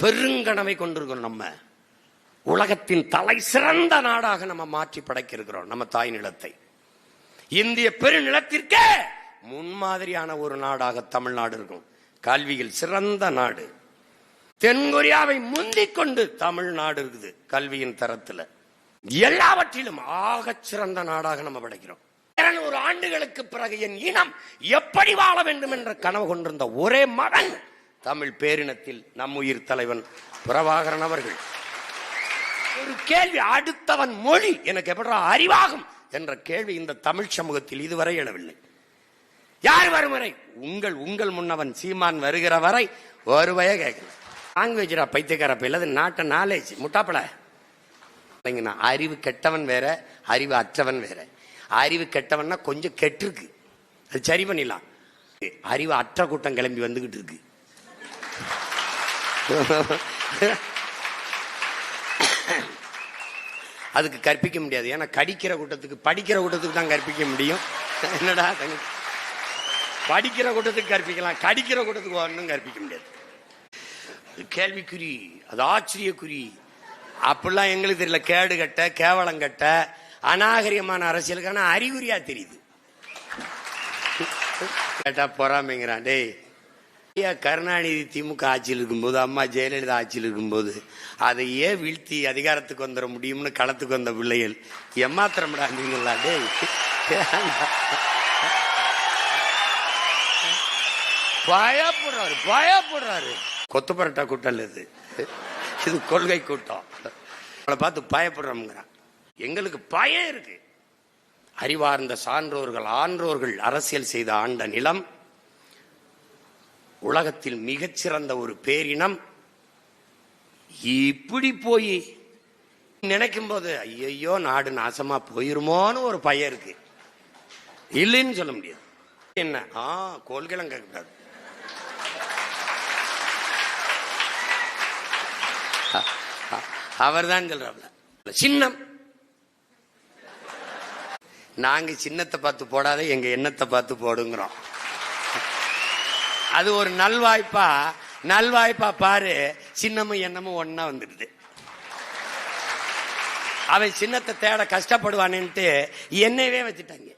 பெருங்கனவை கொண்டிருக்கிறோம். நம்ம உலகத்தின் தலை சிறந்த நாடாக நம்ம மாற்றி படைக்க இருக்கிறோம் நம்ம தாய் நிலத்தை. இந்திய பெருநிலத்திற்கே முன்மாதிரியான ஒரு நாடாக தமிழ்நாடு இருக்கும். கல்வியில் சிறந்த நாடு. தென்கொரியாவை முந்திக் கொண்டு தமிழ்நாடு இருக்குது கல்வியின் தரத்தில். எல்லாவற்றிலும் ஆகச் சிறந்த நாடாக நம்ம படைக்கிறோம். 200 ஆண்டுகளுக்கு பிறகு என் இனம் எப்படி வாழ வேண்டும் என்ற கனவு கொண்டிருந்த ஒரே மகன் தமிழ் பேரினத்தில் நம் உயிர் தலைவன் பிரபாகரன் அவர்கள். ஒரு கேள்வி, அடுத்தவன் மொழி எனக்கு எப்படி அறிவாகும் என்ற கேள்வி இந்த தமிழ் சமூகத்தில் இதுவரை எழவில்லை. யார் வரும் வரை? உங்கள் முன்னவன் சீமான் வருகிற வரை ஒருவைய கேட்கல. லாங்குவேஜா பைத்தியக்கார பையில நாட்டை நாலேஜ் முட்டாப்பட. அறிவு கெட்டவன் வேற, அறிவு அற்றவன் வேற. அறிவு கெட்டவன்னா கொஞ்சம் கெட்டிருக்கு, அது சரி பண்ணிடலாம். அறிவு அற்ற கூட்டம் கிளம்பி வந்துகிட்டு இருக்கு. அதுக்கு கற்பிக்க முடியாது. ஏன்னா கடிக்கிற கூட்டத்துக்கு படிக்கிற கூட்டத்துக்கு தான் கற்பிக்க முடியும். என்னடா படிக்கிற கூட்டத்துக்கு கற்பிக்கலாம், கடிக்கிற கூட்டத்துக்கு ஒன்றும் கற்பிக்க முடியாது. கேள்விக்குறி, அது ஆச்சரியக்குறி. அப்படிலாம் எங்களுக்கு தெரியல. கேடு கட்ட, கேவலம் கட்ட, அநாகரிகமான அரசியலுக்கான அறிகுறியா தெரியுது. கேட்டா பொறாமைங்கிறான். டேய், கருணாநிதி திமுக ஆட்சியில் இருக்கும்போது, அம்மா ஜெயலலிதா ஆட்சியில் இருக்கும்போது அதையே வீழ்த்தி அதிகாரத்துக்கு வந்துட முடியும்னு களத்துக்கு வந்த பிள்ளைகள் ஏமாத்திரம்டா நீங்களா? டேய், பயப்படுறாரு. கொத்து பரட்டா கூட்டம் இது, இது கொள்கை கூட்டம். அவளை பார்த்து பயப்படுறோம்ங்கிறான். எங்களுக்கு பயம் இருக்கு. அறிவார்ந்த சான்றோர்கள், ஆன்றோர்கள் அரசியல் செய்த ஆண்ட நிலம், உலகத்தில் மிகச்சிறந்த ஒரு பேரினம். இப்படி போய் நினைக்கும் போது ஐயோ நாடு நாசமா போயிருமோன்னு ஒரு பயம் இருக்கு. இல்லைன்னு சொல்ல முடியாது. என்ன கோள்களும் கேட்கக்கூடாது. அவர் தான் சொல்றாப்ல. சின்னம், நாங்க சின்னத்தை பார்த்து போடாத, எங்க எண்ணத்தை பார்த்து போடுங்கிறோம். அது ஒரு நல்வாய்ப்பா பாரு. சின்னமும் எண்ணமும் ஒன்னா வந்துடுது. அவன் சின்னத்தை தேட கஷ்டப்படுவானேன்ட்டு என்னையவே வச்சுட்டாங்க.